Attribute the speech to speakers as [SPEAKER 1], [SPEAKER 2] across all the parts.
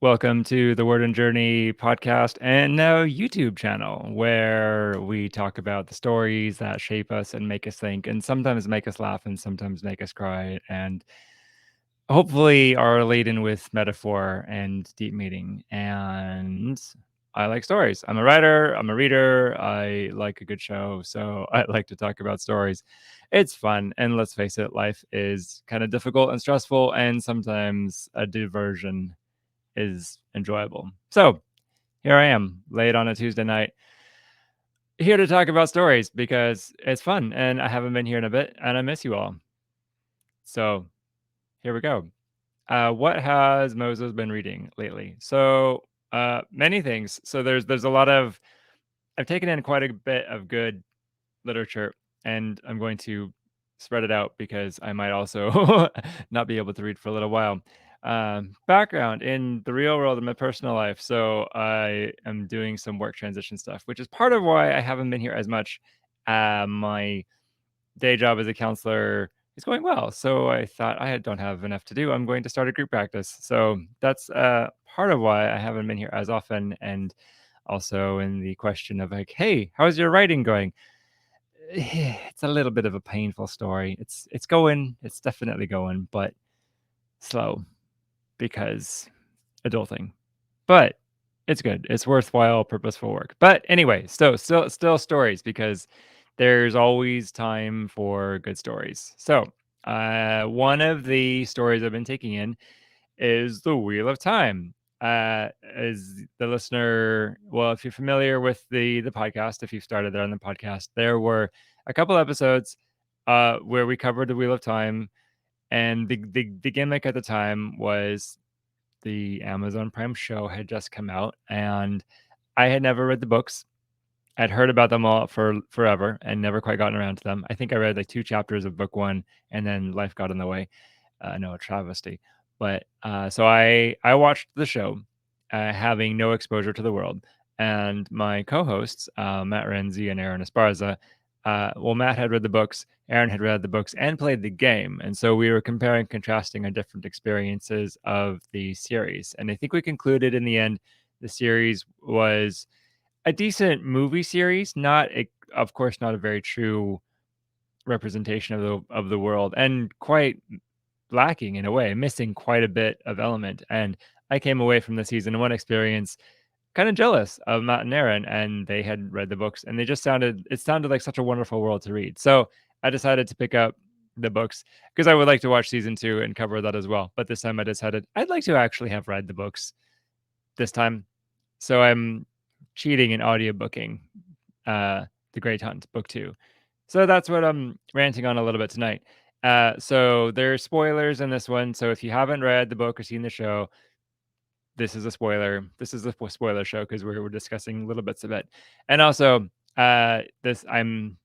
[SPEAKER 1] Welcome to the Word and Journey podcast and now YouTube channel, where we talk about the stories that shape us and make us think, and sometimes make us laugh and sometimes make us cry, and hopefully are laden with metaphor and deep meaning. And I like stories. I'm a writer, I'm a reader, I like a good show, so I like to talk about stories. It's fun, and let's face it, life is kind of difficult and stressful, and sometimes a diversion is enjoyable. So here I am, late on a Tuesday night, here to talk about stories because it's fun and I haven't been here in a bit and I miss you all. So here we go. What has Moses been reading lately? So many things. So there's a lot of I've taken in quite a bit of good literature, and I'm going to spread it out because I might also not be able to read for a little while. Background in the real world in my personal life. So I am doing some work transition stuff, which is part of why I haven't been here as much. My day job as a counselor is going well. So I thought don't have enough to do. I'm going to start a group practice. So that's part of why I haven't been here as often. And also in the question of like, hey, how's your writing going? It's a little bit of a painful story. It's going, it's definitely going, but slow because adulting. But it's good. It's worthwhile, purposeful work. But anyway, still stories because there's always time for good stories. So one of the stories I've been taking in is The Wheel of Time. As the listener, well, if you're familiar with the podcast, if you've started there on the podcast, there were a couple episodes where we covered The Wheel of Time, and the gimmick at the time was the Amazon Prime show had just come out, and I had never read the books. I'd heard about them all for forever and never quite gotten around to them. I think I read like 2 chapters of book 1, and then life got in the way. No, a travesty. But, so I watched the show, having no exposure to the world, and my co-hosts, Matt Renzi and Aaron Esparza, well, Matt had read the books, Aaron had read the books and played the game, and so we were comparing, contrasting our different experiences of the series, and I think we concluded in the end the series was a decent movie series, not a of course, not a very true representation of the world, and quite lacking in a way, missing quite a bit of element. And I came away from the season one experience kind of jealous of Matt and Aaron, and they had read the books, and they just sounded like such a wonderful world to read. So I decided to pick up the books because I would like to watch season 2 and cover that as well. But this time I decided I'd like to actually have read the books this time. So I'm cheating and audiobooking The Great Hunt, book 2. So that's what I'm ranting on a little bit tonight. So there's spoilers in this one. So if you haven't read the book or seen the show, this is a spoiler. This is a spoiler show because we're discussing little bits of it. And also, this I'm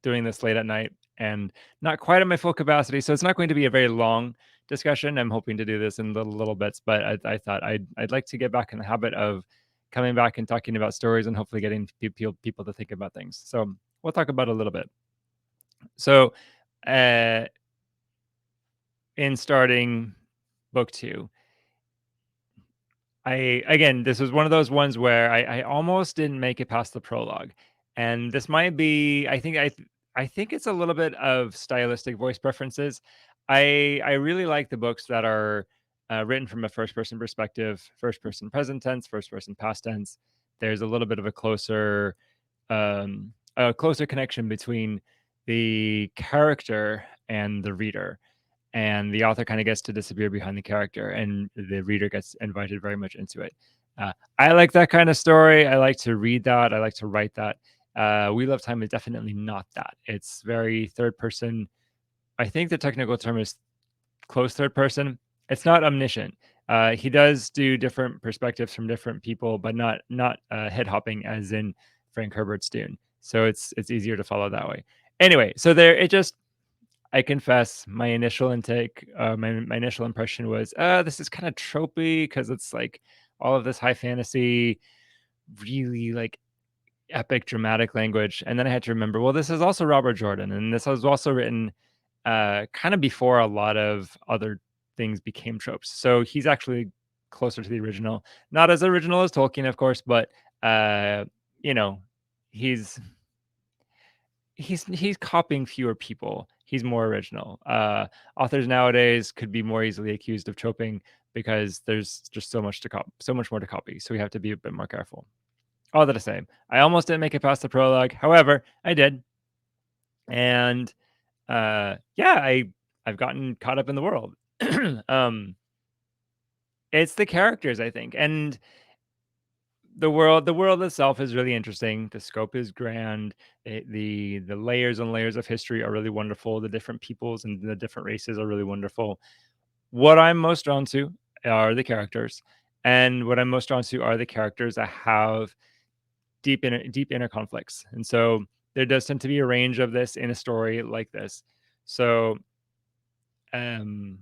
[SPEAKER 1] doing this late at night and not quite at my full capacity, so it's not going to be a very long discussion. I'm hoping to do this in little bits, but I thought I'd like to get back in the habit of coming back and talking about stories and hopefully getting people to think about things. So we'll talk about it a little bit. So, uh, in starting book 2, this was one of those ones where I almost didn't make it past the prologue, and this might be I think it's a little bit of stylistic voice preferences. I really like the books that are written from a first person perspective, first person present tense, first person past tense. There's a little bit of a closer connection between the character and the reader, and the author kind of gets to disappear behind the character and the reader gets invited very much into it. I like that kind of story. I like to read that. I like to write that. We Love Time is definitely not that. It's very third person. I think the technical term is close third person. It's not omniscient. He does do different perspectives from different people, but not head hopping as in Frank Herbert's Dune. So it's easier to follow that way. Anyway, so there it just I confess my initial intake, my initial impression was, this is kind of tropey because it's like all of this high fantasy, really like epic dramatic language. And then I had to remember, well, this is also Robert Jordan, and this was also written kind of before a lot of other things became tropes. So he's actually closer to the original. Not as original as Tolkien, of course, but uh, you know, he's he's copying fewer people. He's more original. Authors nowadays could be more easily accused of choping because there's just so much more to copy. So we have to be a bit more careful. All that to say, I almost didn't make it past the prologue. However, I did, and yeah, I've gotten caught up in the world. um, it's the characters, I think, and the world itself is really interesting. The scope is grand. The layers and layers of history are really wonderful. The different peoples and the different races are really wonderful. What I'm most drawn to are the characters, and what I'm most drawn to are the characters that have deep inner conflicts. And so there does tend to be a range of this in a story like this. So um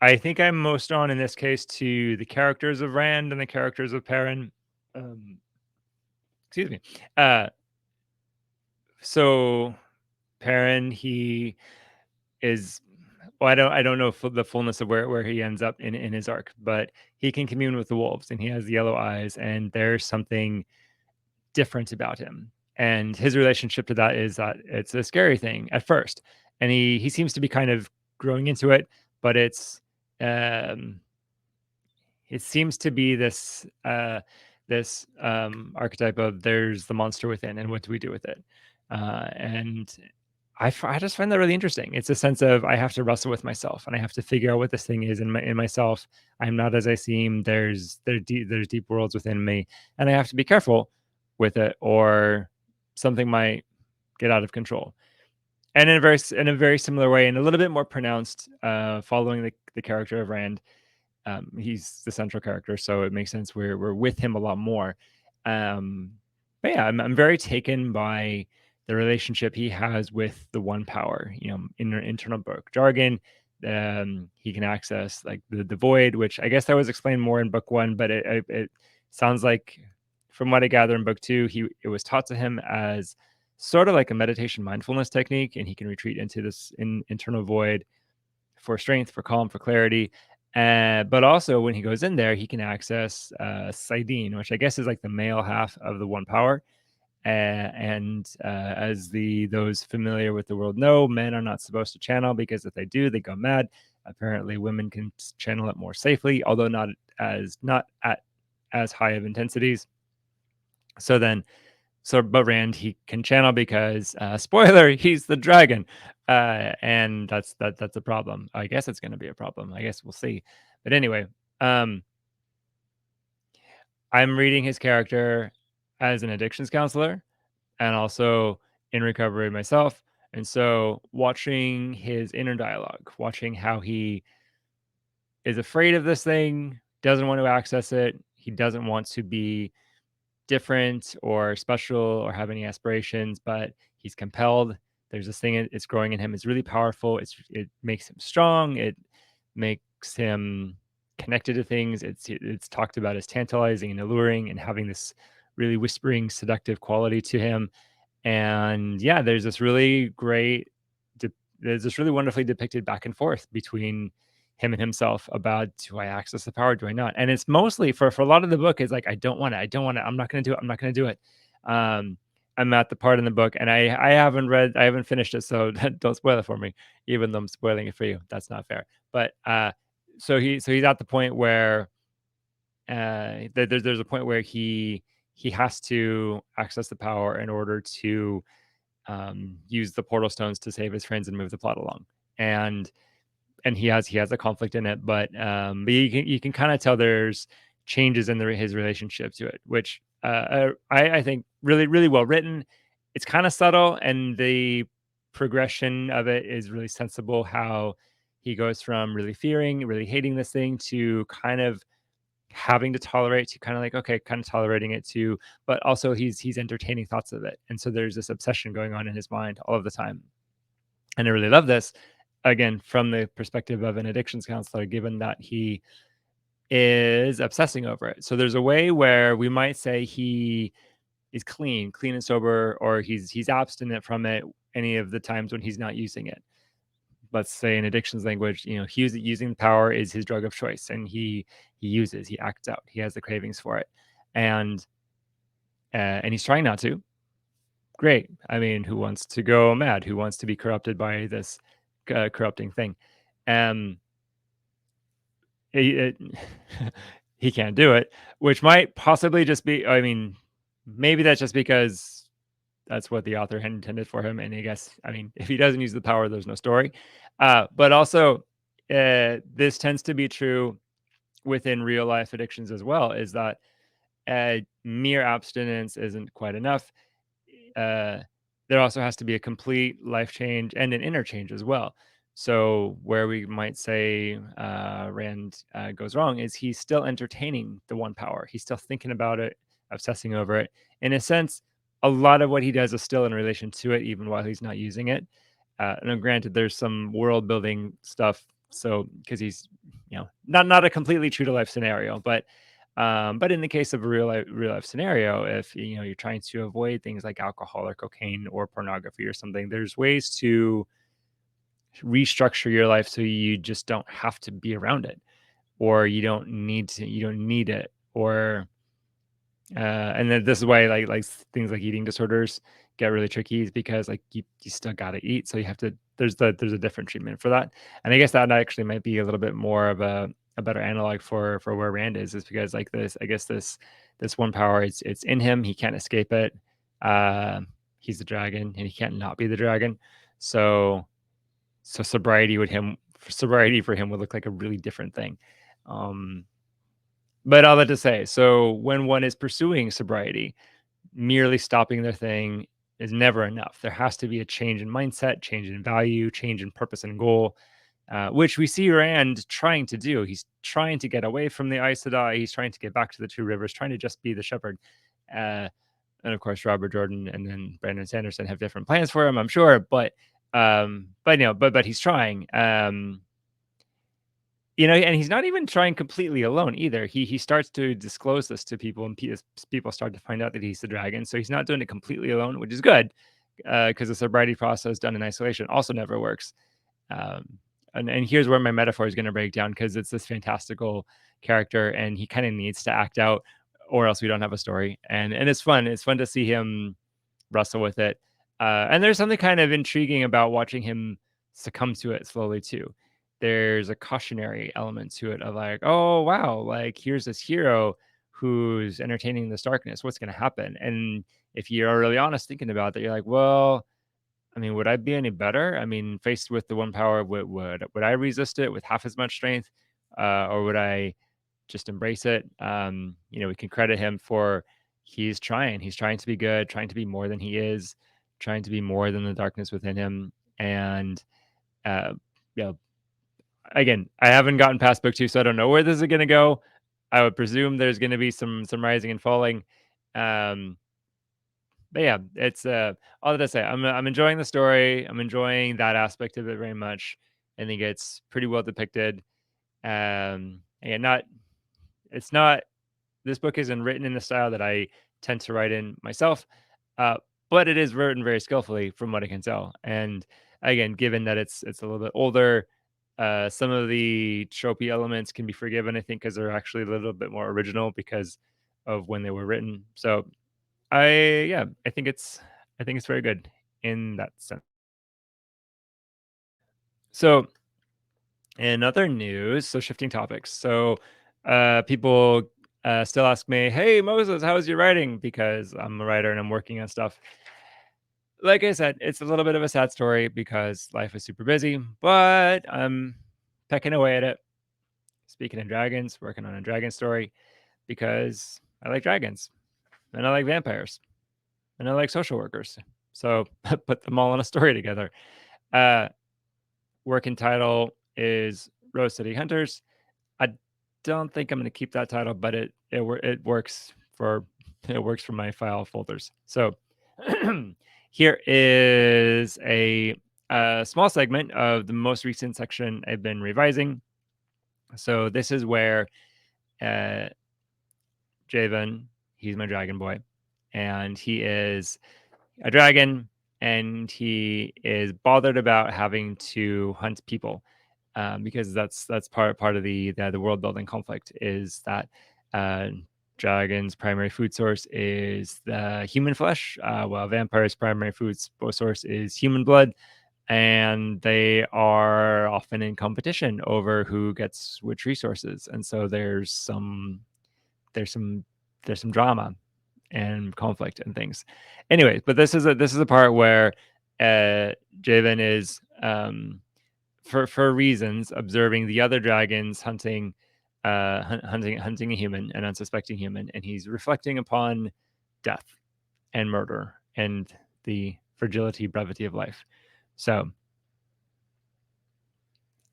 [SPEAKER 1] I think I'm most drawn in this case to the characters of Rand and the characters of Perrin. Um, excuse me. Uh, so Perrin, he is. Well, I don't know the fullness of where he ends up in his arc, but he can commune with the wolves, and he has the yellow eyes, and there's something different about him. And his relationship to that is that it's a scary thing at first, and he seems to be kind of growing into it, but um it seems to be this archetype of there's the monster within, and what do we do with it? And I just find that really interesting. It's a sense of I have to wrestle with myself, and I have to figure out what this thing is in myself. I'm not as I seem. There's deep worlds within me, and I have to be careful with it, or something might get out of control. And in a very similar way, and a little bit more pronounced, following the character of Rand, he's the central character, so it makes sense we're with him a lot more. But yeah, I'm very taken by the relationship he has with the One Power. In internal book jargon, he can access like the void, which I guess that was explained more in book one, but it sounds like, from what I gather in book two, it was taught to him as sort of like a meditation mindfulness technique, and he can retreat into this internal void for strength, for calm, for clarity. But also when he goes in there, he can access Saidin, which I guess is like the male half of the One Power. And as those familiar with the world know, men are not supposed to channel, because if they do, they go mad. Apparently, women can channel it more safely, although not at as high of intensities. So then but Rand, he can channel because spoiler, he's the dragon, and that's a problem. I guess it's going to be a problem. I guess we'll see. But anyway, um, I'm reading his character as an addictions counselor, and also in recovery myself. And so watching his inner dialogue, watching how he is afraid of this thing, doesn't want to access it, he doesn't want to be different or special or have any aspirations, but he's compelled. There's this thing, it's growing in him. It's really powerful. It makes him strong. It makes him connected to things. It's talked about as tantalizing and alluring and having this really whispering, seductive quality to him. And yeah, there's this really wonderfully depicted back and forth between him and himself about, do I access the power, do I not? And it's mostly for a lot of the book is like, I don't want it, I'm not going to do it, I'm not going to do it. um I'm at the part in the book, and I haven't finished it, so don't spoil it for me, even though I'm spoiling it for you. That's not fair. But he's at the point where there's a point where he has to access the power in order to use the portal stones to save his friends and move the plot along. And he has a conflict in it, but you can kind of tell there's changes in his relationship to it, which I think really well written. It's kind of subtle, and the progression of it is really sensible. How he goes from really fearing, really hating this thing, to kind of having to tolerate, to kind of like, okay, kind of tolerating it, to but also he's entertaining thoughts of it, and so there's this obsession going on in his mind all of the time. And I really love this, again, from the perspective of an addictions counselor, given that he is obsessing over it. So there's a way where we might say he is clean and sober, or he's abstinent from it any of the times when he's not using it. let's say in addictions language, he's using the power is his drug of choice, and he acts out, he has the cravings for it, and and he's trying not to. Great. I mean, who wants to go mad? Who wants to be corrupted by this corrupting thing? Um, it, he can't do it, which might possibly just be. I mean, maybe that's just because that's what the author had intended for him. And I guess, I mean, if he doesn't use the power, there's no story. But also, this tends to be true within real life addictions as well. Is that mere abstinence isn't quite enough. uh, there also has to be a complete life change and an inner change as well. So where we might say Rand goes wrong is he's still entertaining the one power. He's still thinking about it, obsessing over it. In a sense, a lot of what he does is still in relation to it, even while he's not using it. And granted, there's some world building stuff. So because he's, not a completely true to life scenario, but in the case of a real life scenario, if you're trying to avoid things like alcohol or cocaine or pornography or something, there's ways to restructure your life so you just don't have to be around it, or you don't need it, or and then this is why things like eating disorders get really tricky, is because like you still gotta eat, so you have to there's a different treatment for that. And I guess that actually might be a little bit more of a better analog for where Rand is because like this I guess this one power, it's in him, he can't escape it. uh he's the dragon and he can't not be the dragon. So so sobriety for him would look like a really different thing. um but all that to say, so when one is pursuing sobriety, merely stopping their thing is never enough. There has to be a change in mindset, change in value, change in purpose and goal, which we see Rand trying to do. He's trying to get away from the Aes Sedai. He's trying to get back to the Two Rivers, trying to just be the shepherd. Uh, and of course, Robert Jordan and then Brandon Sanderson have different plans for him, I'm sure. But he's trying. And he's not even trying completely alone either. He starts to disclose this to people, and people start to find out that he's the dragon. So he's not doing it completely alone, which is good, because the sobriety process done in isolation also never works. Um, and here's where my metaphor is going to break down, because it's this fantastical character, and he kind of needs to act out, or else we don't have a story. And it's fun. It's fun to see him wrestle with it. And there's something kind of intriguing about watching him succumb to it slowly too. There's a cautionary element to it of like, oh wow, like here's this hero who's entertaining this darkness. What's going to happen? And if you're really honest thinking about that, you're like, well, I mean, would I be any better? I mean, faced with the one power, would I resist it with half as much strength, or would I just embrace it? We can credit him for he's trying. He's trying to be good, trying to be more than he is, trying to be more than the darkness within him. And uh, you know, again, I haven't gotten past book 2, so I don't know where this is going to go. I would presume there's going to be some rising and falling. Um, but yeah, it's all that I say. I'm enjoying the story. I'm enjoying that aspect of it very much. I think it's pretty well depicted. And not it's not this book isn't written in the style that I tend to write in myself, uh, but it is written very skillfully from what I can tell. And again, given that it's a little bit older, some of the tropey elements can be forgiven, I think, because they're actually a little bit more original because of when they were written. So I think it's very good in that sense. So in other news, so shifting topics. So people still ask me, "Hey Moses, how's your writing?" Because I'm a writer and I'm working on stuff. Like I said, it's a little bit of a sad story because life is super busy, but I'm pecking away at it. Speaking of dragons, working on a dragon story because I like dragons and I like vampires and I like social workers. So put them all in a story together. Uh, Working title is Rose City Hunters. I don't think I'm going to keep that title, but it works for it works for my file folders. So here is a small segment of the most recent section I've been revising. So this is where uh, Javen, he's my dragon boy, and he is a dragon. and he is bothered about having to hunt people, because that's part of the world building conflict is that uh, dragons' primary food source is the human flesh, while vampires' primary source is human blood, and they are often in competition over who gets which resources, and so there's some there's some drama and conflict and things. Anyways, but this is a part where Javen is for reasons observing the other dragons hunting hunting a human, an unsuspecting human, and he's reflecting upon death and murder and the fragility, brevity of life. So,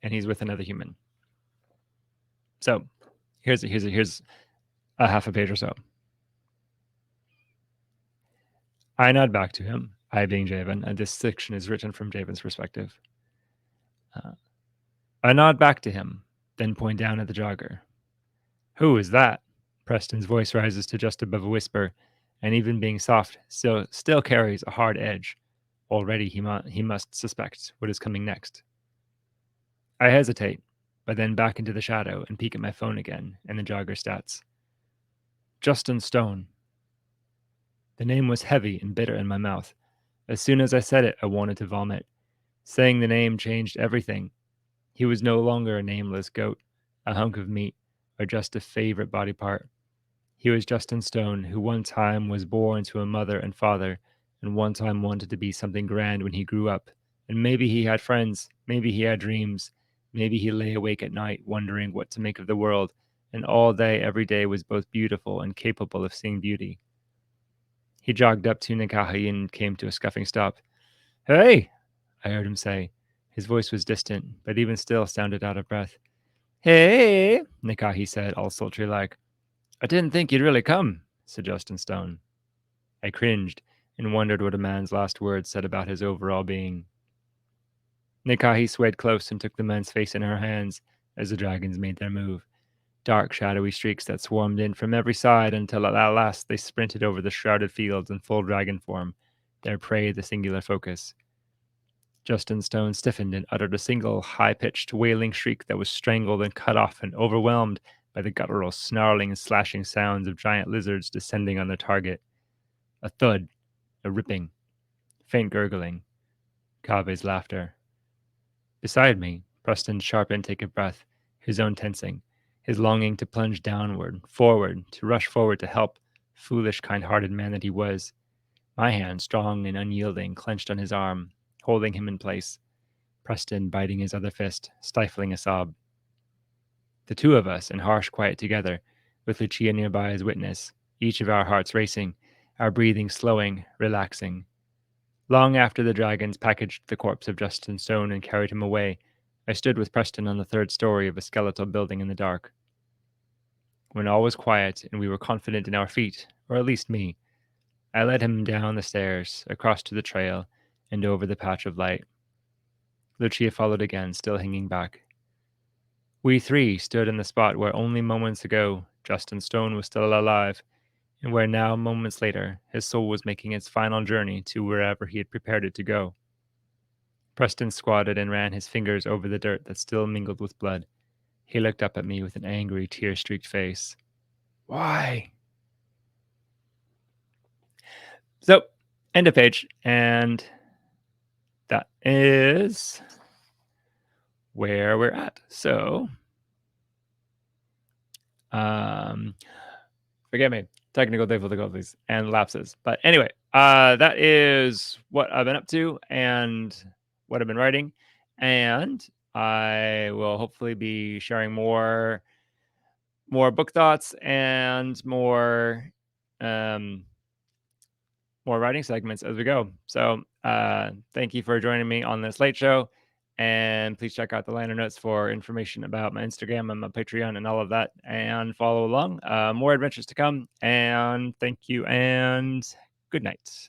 [SPEAKER 1] and he's with another human. So, here's a half a page or so. I nod back to him, I being Javen, and this section is written from Javen's perspective. Uh, I nod back to him, then point down at the jogger. Who is that? Preston's voice rises to just above a whisper, and even being soft, still carries a hard edge. Already he must suspect what is coming next. I hesitate, but then back into the shadow and peek at my phone again and the jogger stats. Justin Stone. The name was heavy and bitter in my mouth. As soon as I said it, I wanted to vomit. Saying the name changed everything. He was no longer a nameless goat, a hunk of meat, or just a favorite body part. He was Justin Stone, who one time was born to a mother and father, and one time wanted to be something grand when he grew up. And maybe he had friends, maybe he had dreams, maybe he lay awake at night wondering what to make of the world, and all day, every day was both beautiful and capable of seeing beauty. He jogged up to Nikahi and came to a scuffing stop. Hey, I heard him say. His voice was distant, but even still sounded out of breath. Hey, Nikahi said, all sultry like. I didn't think you'd really come, said Justin Stone. I cringed and wondered what a man's last words said about his overall being. Nikahi swayed close and took the man's face in her hands as the dragons made their move. Dark, shadowy streaks that swarmed in from every side until at last they sprinted over the shrouded fields in full dragon form, their prey the singular focus. Justin Stone stiffened and uttered a single high-pitched, wailing shriek that was strangled and cut off and overwhelmed by the guttural, snarling and slashing sounds of giant lizards descending on their target. A thud, a ripping, faint gurgling, Kave's laughter. Beside me, Preston's sharp intake of breath, his own tensing, his longing to plunge downward, forward, to rush forward to help, foolish, kind-hearted man that he was. My hand, strong and unyielding, clenched on his arm, holding him in place. Preston biting his other fist, stifling a sob. The two of us in harsh quiet together, with Lucia nearby as witness, each of our hearts racing, our breathing slowing, relaxing. Long after the dragons packaged the corpse of Justin Stone and carried him away, I stood with Preston on the third story of a skeletal building in the dark. When all was quiet and we were confident in our feet, or at least me, I led him down the stairs, across to the trail, and over the patch of light. Lucia followed again, still hanging back. We three stood in the spot where only moments ago Justin Stone was still alive, and where now, moments later, his soul was making its final journey to wherever he had prepared it to go. Preston squatted and ran his fingers over the dirt that still mingled with blood. He looked up at me with an angry, tear-streaked face. Why? So, end of page, and that is where we're at. So, forgive me, technical difficulties and lapses. But anyway, that is what I've been up to and what I've been writing. And I will hopefully be sharing more book thoughts and um, more writing segments as we go. So thank you for joining me on this late show. And please check out the liner notes for information about my Instagram and my Patreon and all of that. And follow along. More adventures to come. And thank you and good night.